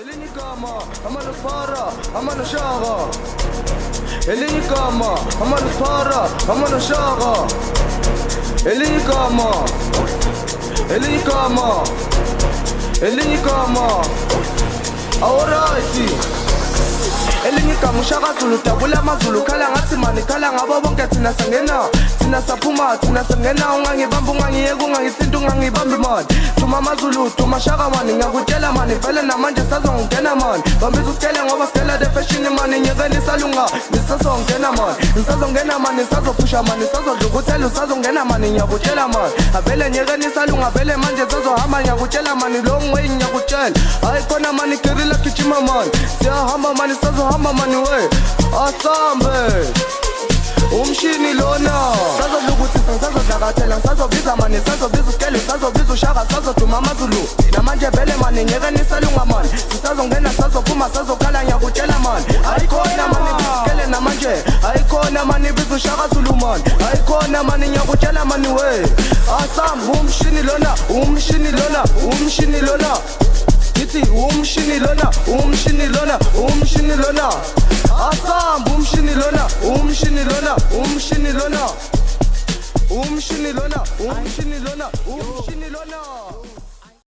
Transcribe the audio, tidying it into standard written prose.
Elinye igama amanosphara amanoshaka. Elinye igama amanosphara amanoshaka. Elinye igama Elinye igama Elinye igama alright. Elinye igama uShaka Zulu dabula amaZulu khala ngathi mani khala ngabo bonke thina sangena thina saphuma thina sangena ungangibamba ungangiyeka ungangithinta ungangibambi mani thuma amaZulu thuma Shaka mani ngiyakutshela mani vele namanje sazongena mani bambisa usikele ngoba sikele the fashion mani nyekeni salunga nisazongena mani nisazongena mani sazophusha mani sazodlukuthela usazongena mani ngiyakutshela mani avele nyekeni salunga vele manje sazohamba ngiyakutshela mani long way ngiyakutshela hayi khona mani kirila kichima mani siyahamba mani sazohamba mani we asambe umshini lona sazodlukuthisa ngisazodlakathela ngisazobiza mani sazobiza usikele sazobiza uShaka sazoduma amaZulu namanje vele mani nyekeni salunga mani sisazongena sazophuma sazokhala ngiyakutshela mani ayikhona mani usikele namanje ayikhona mani biza uShaka Zulu mani ayikhona mani ngiyakutshela mani we asambe umshini lona umshini lona umshini lona Githi umshini lona umshini lona umshini lona asamba umshini lona umshini lona umshini lona umshini lona umshini lona umshini lona